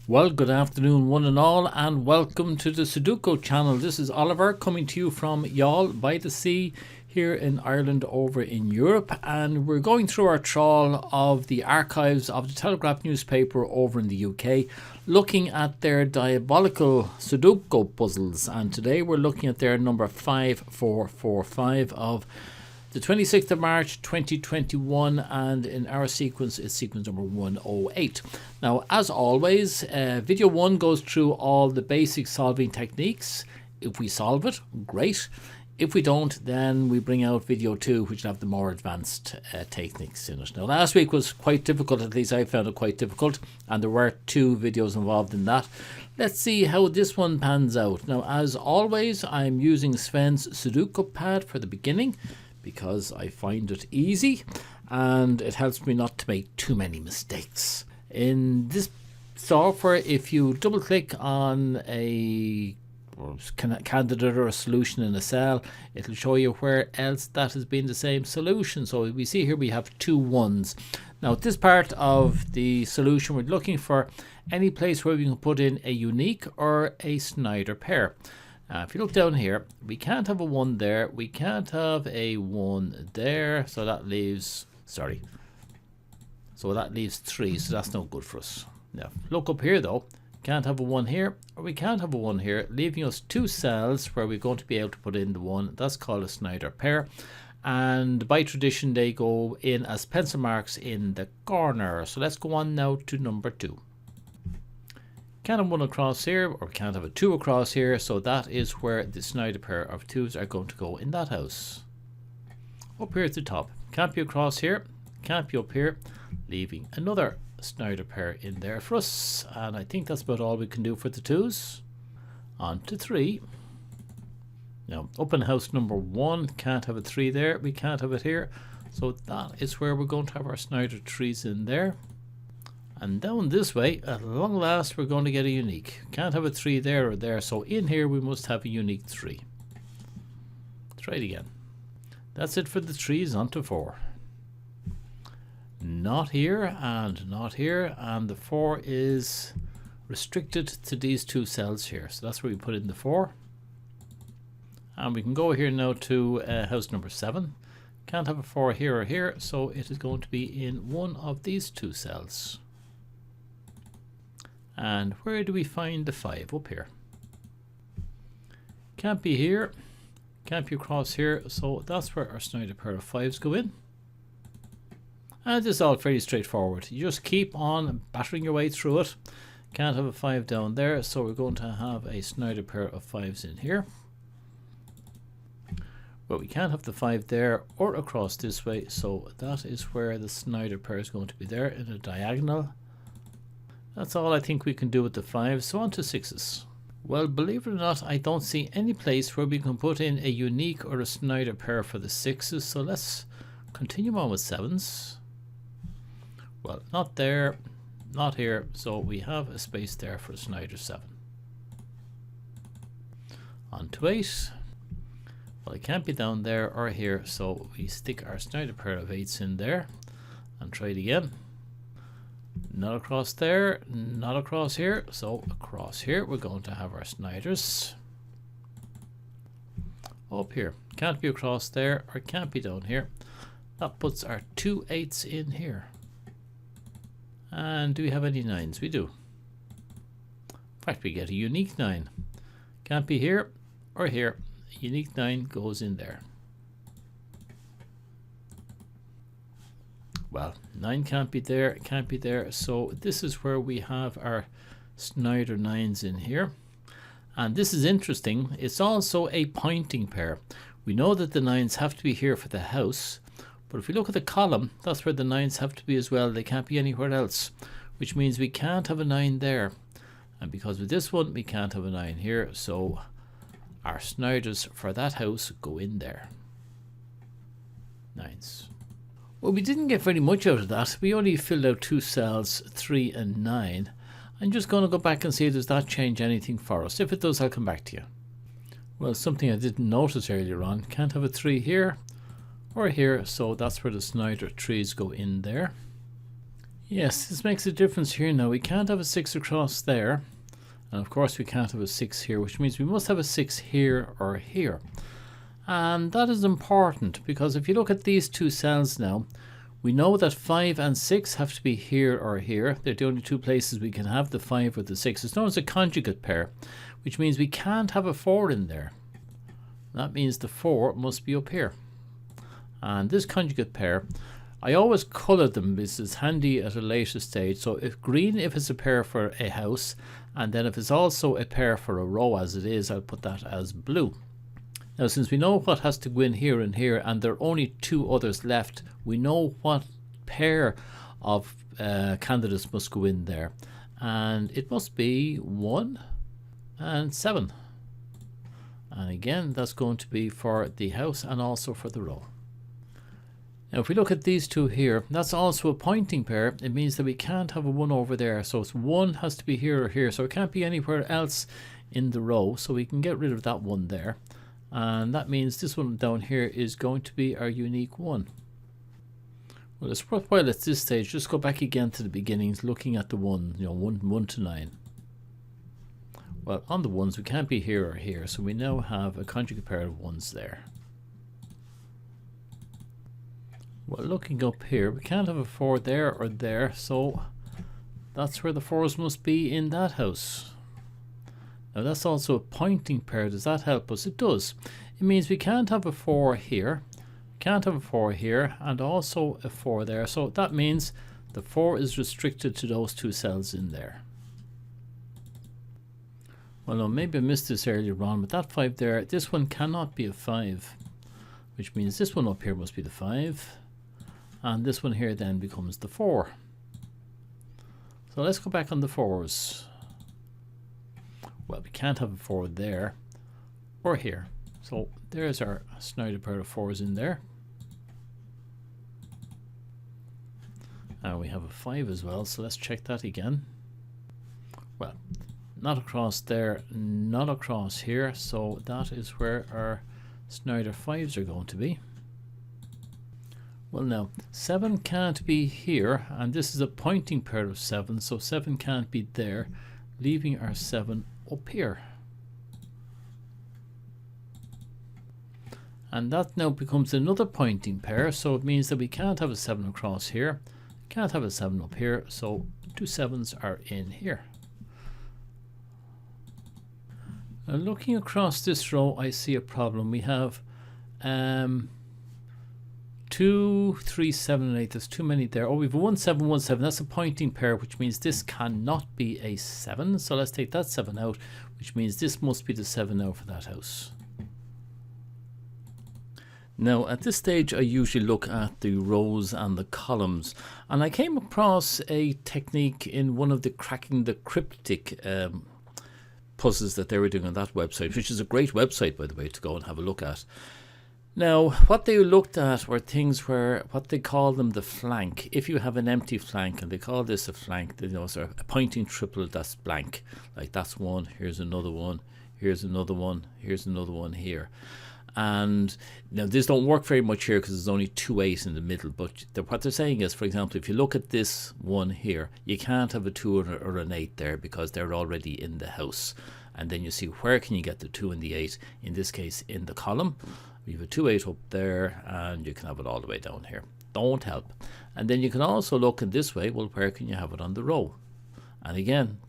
Well, good afternoon one and all, and welcome to the Sudoku channel. This is Oliver coming to you from Youghal by the Sea here in Ireland over in Europe, and we're going through our trawl of the archives of the Telegraph newspaper over in the UK, looking at their diabolical Sudoku puzzles, and today we're looking at their number 5445 of the 26th of March 2021, and in our sequence it's sequence number 108. Now, as always, video 1 goes through all the basic solving techniques. If we solve it, great. If we don't, then we bring out video 2, which will have the more advanced techniques in it. Now, last week was quite difficult, at least I found it quite difficult, and there were 2 videos involved in that. Let's see how this one pans out. Now, as always, I'm using Sven's Sudoku pad for the beginning, because I find it easy and it helps me not to make too many mistakes. In this software, if you double click on a candidate or a solution in a cell, it'll show you where else that has been the same solution. So we see here we have 2 1s. Now at this part of the solution, we're looking for any place where we can put in a unique or a Snyder pair. If you look down here, we can't have a 1 there, we can't have a 1 there, so that leaves, that leaves 3, so that's no good for us. Now, look up here though, can't have a 1 here, or we can't have a 1 here, leaving us 2 cells where we're going to be able to put in the 1. That's called a Snyder pair, and by tradition they go in as pencil marks in the corner. So let's go on now to number 2. Can't have 1 across here, or can't have a 2 across here, so that is where the Snyder pair of 2s are going to go in that house. Up here at the top, can't be across here, can't be up here, leaving another Snyder pair in there for us, and I think that's about all we can do for the 2s. On to 3. Now up in house number 1, can't have a 3 there, we can't have it here, so that is where we're going to have our Snyder 3s in there. And down this way, at long last, we're going to get a unique. Can't have a 3 there or there, so in here we must have a unique 3. Try it again. That's it for the 3s, on to 4. Not here and not here, and the 4 is restricted to these 2 cells here, so that's where we put in the 4. And we can go here now to house number 7. Can't have a 4 here or here, so it is going to be in one of these 2 cells. And where do we find the 5? Up here. Can't be here, can't be across here, so that's where our Snyder pair of 5s go in. And this is all fairly straightforward. You just keep on battering your way through it. Can't have a 5 down there, so we're going to have a Snyder pair of 5s in here. But we can't have the 5 there or across this way, so that is where the Snyder pair is going to be there in a diagonal. That's all I think we can do with the 5s, so on to 6s. Well, believe it or not, I don't see any place where we can put in a unique or a Snyder pair for the 6s, so let's continue on with 7s. Well, not there, not here, so we have a space there for a Snyder 7. On to 8. Well, it can't be down there or here, so we stick our Snyder pair of 8s in there and try it again. Not across there, not across here, so across here we're going to have our Snyders. Up here, can't be across there or can't be down here. That puts our 2 8s in here. And do we have any 9s? We do. In fact, we get a unique 9. Can't be here or here. Unique 9 goes in there. Well, 9 can't be there, can't be there, so this is where we have our Snyder 9s in here. And this is interesting, it's also a pointing pair. We know that the 9s have to be here for the house, but if we look at the column, that's where the 9s have to be as well. They can't be anywhere else, which means we can't have a 9 there. And because with this one, we can't have a 9 here, so our Snyders for that house go in there. 9s. Well, we didn't get very much out of that. We only filled out 2 cells, 3 and 9. I'm just going to go back and see, does that change anything for us? If it does, I'll come back to you. Well, something I didn't notice earlier on. Can't have a 3 here or here, so that's where the Snyder 3s go in there. Yes, this makes a difference here now. We can't have a 6 across there. And of course we can't have a 6 here, which means we must have a 6 here or here. And that is important because if you look at these two cells now, we know that 5 and 6 have to be here or here. They're the only two places we can have the 5 or the 6. It's known as a conjugate pair, which means we can't have a 4 in there. That means the 4 must be up here. And this conjugate pair, I always colour them. This is handy at a later stage. So if green, if it's a pair for a house, and then if it's also a pair for a row as it is, I'll put that as blue. Now since we know what has to go in here, and there are only two others left, we know what pair of candidates must go in there. And it must be 1 and 7. And again, that's going to be for the house and also for the row. Now if we look at these two here, that's also a pointing pair. It means that we can't have a 1 over there. So it's 1 has to be here or here. So it can't be anywhere else in the row. So we can get rid of that 1 there. And that means this one down here is going to be our unique 1. Well, it's worthwhile at this stage just go back again to the beginnings, looking at the 1, 1 to 9. Well, on the 1s we can't be here or here, so we now have a conjugate pair of 1s there. Well, looking up here, we can't have a 4 there or there, so that's where the 4s must be in that house. Now that's also a pointing pair. Does that help us? It does. It means we can't have a 4 here, can't have a 4 here, and also a 4 there. So that means the 4 is restricted to those two cells in there. Well, no, maybe I missed this earlier on, but that 5 there, this one cannot be a 5, which means this one up here must be the 5, and this one here then becomes the 4. So let's go back on the 4s. Well, we can't have a 4 there or here. So there's our Snyder pair of 4s in there. And we have a 5 as well, so let's check that again. Well, not across there, not across here, so that is where our Snyder 5s are going to be. Well now, 7 can't be here, and this is a pointing pair of 7, so 7 can't be there, leaving our 7 up here. And that now becomes another pointing pair, so it means that we can't have a 7 across here, can't have a 7 up here, so 2 7s are in here. Now looking across this row, I see a problem. We have 2, 3, 7, and 8. There's too many there. Oh, we've 1 7 1 7. That's a pointing pair, which means this cannot be a 7. So let's take that 7 out, which means this must be the 7 now for that house. Now at this stage I usually look at the rows and the columns, and I came across a technique in one of the Cracking the Cryptic puzzles that they were doing on that website, which is a great website by the way to go and have a look at. Now what they looked at were things where what they call them the flank. If you have an empty flank, and they call this a flank, so a pointing triple that's blank, like that's one, here's another one, here's another one, here's another one here. And now this don't work very much here because there's only 2 8 in the middle, but what they're saying is, for example, if you look at this one here, you can't have a 2 or an 8 there because they're already in the house. And then you see, where can you get the 2 and the 8? In this case, in the column. We have a 2 8 up there, and you can have it all the way down here. Don't help. And then you can also look in this way, well, where can you have it on the row? And again,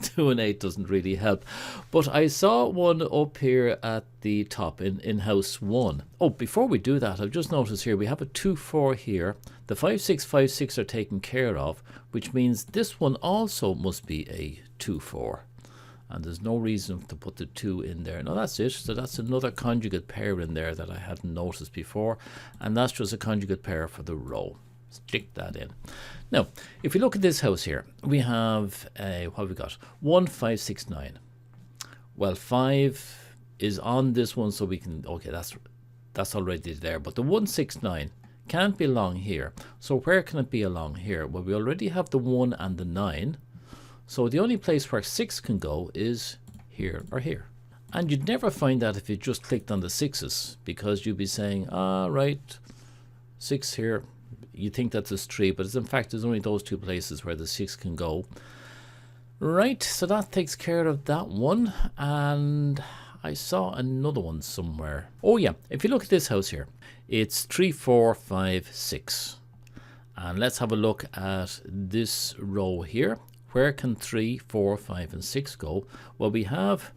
2 and 8 doesn't really help. But I saw one up here at the top in house 1. Oh, before we do that, I've just noticed here we have a 2 4 here. The 5 6 5 6 are taken care of, which means this one also must be a 2 4. And there's no reason to put the 2 in there. Now that's it. So that's another conjugate pair in there that I hadn't noticed before. And that's just a conjugate pair for the row. Stick that in. Now, if you look at this house here, we have what have we got? 1 5 6 9. Well, 5 is on this one, so we can, okay, that's already there. But the 1 6 9 can't be along here. So where can it be along here? Well, we already have the 1 and the 9. So the only place where 6 can go is here or here. And you'd never find that if you just clicked on the 6s, because you'd be saying, right, 6 here You think that there's 3, but it's in fact there's only those 2 places where the 6 can go. Right, so that takes care of that one, and I saw another one somewhere. Oh yeah, if you look at this house here, it's 3, 4, 5, 6. And let's have a look at this row here. Where can 3, 4, 5 and 6 go? Well, we have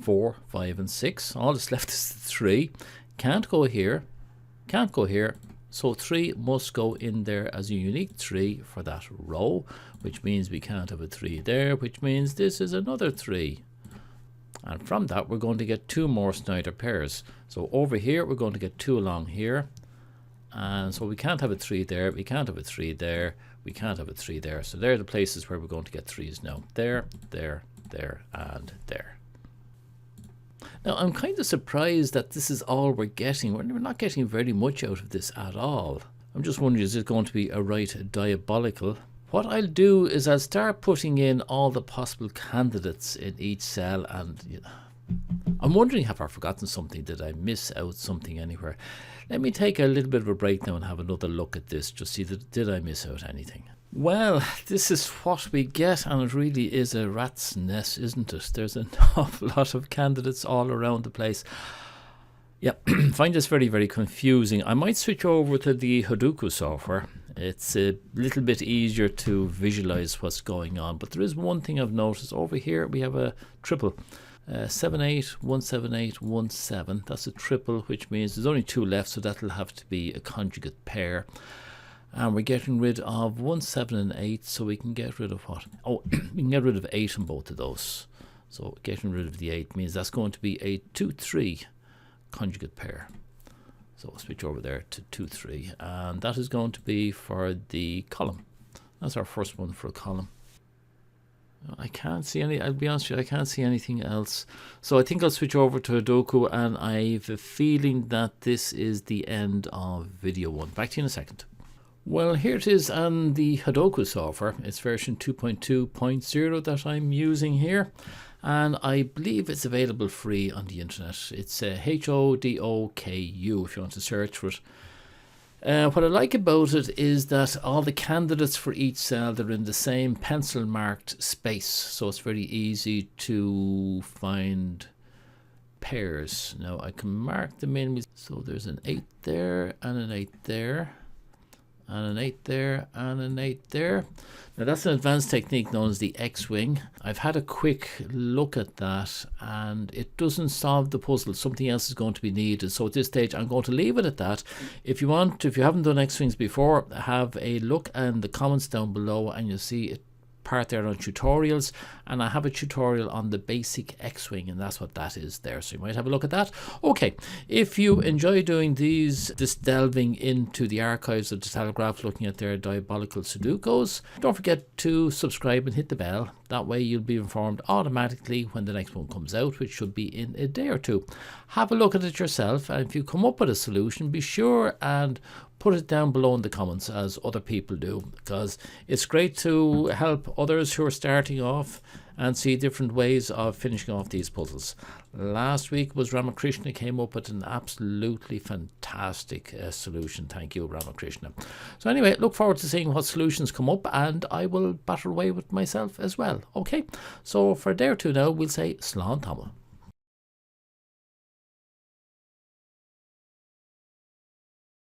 4, 5 and 6. All that's left is 3. Can't go here, can't go here. So 3 must go in there as a unique 3 for that row, which means we can't have a 3 there, which means this is another 3. And from that we're going to get 2 more Snyder pairs. So over here we're going to get 2 along here. And so we can't have a 3 there, we can't have a 3 there, we can't have a 3 there. So they're the places where we're going to get 3s now. There, there, there, and there. Now I'm kind of surprised that this is all we're getting. We're not getting very much out of this at all. I'm just wondering, is it going to be a right diabolical? What I'll do is I'll start putting in all the possible candidates in each cell, and you know, I'm wondering, have I forgotten something? Did I miss out something anywhere? Let me take a little bit of a break now and have another look at this, just see that did I miss out anything. Well, this is what we get, and it really is a rat's nest, isn't it? There's an awful lot of candidates all around the place. Yeah, find this very, very confusing. I might switch over to the Sudoku software. It's a little bit easier to visualize what's going on, but there is one thing I've noticed. Over here we have a triple. 7, 8, 1, 7, 8, 1, 7. That's a triple, which means there's only 2 left, so that'll have to be a conjugate pair. And we're getting rid of 1, 7 and 8, so we can get rid of what? Oh, we can get rid of 8 on both of those. So getting rid of the 8 means that's going to be a 2, 3 conjugate pair. So we'll switch over there to 2, 3, and that is going to be for the column. That's our first one for a column. I can't see any, I'll be honest with you, I can't see anything else. So I think I'll switch over to Sudoku, and I have a feeling that this is the end of video 1. Back to you in a second. Well, here it is on the Sudoku software. It's version 2.2.0 that I'm using here, and I believe it's available free on the internet. It's H-O-D-O-K-U if you want to search for it. What I like about it is that all the candidates for each cell, they're in the same pencil marked space, so it's very easy to find pairs. Now I can mark them in, so there's an 8 there and an 8 there and an 8 there and an 8 there. Now that's an advanced technique known as the X-wing. I've had a quick look at that, and it doesn't solve the puzzle. Something else is going to be needed. So at this stage I'm going to leave it at that. If you haven't done X-wings before, have a look in the comments down below, and you'll see it part there on tutorials, and I have a tutorial on the basic X-wing, and that's what that is there, so you might have a look at that. Okay, if you enjoy doing this delving into the archives of the Telegraph, looking at their diabolical Sudokus, don't forget to subscribe and hit the bell. That way you'll be informed automatically when the next one comes out, which should be in a day or 2. Have a look at it yourself, and if you come up with a solution, be sure and put it down below in the comments as other people do, because it's great to help others who are starting off and see different ways of finishing off these puzzles. Last week was Ramakrishna came up with an absolutely fantastic solution. Thank you, Ramakrishna. So anyway, look forward to seeing what solutions come up, and I will battle away with myself as well. Okay, so for a day or 2 now, we'll say Slán Tamil.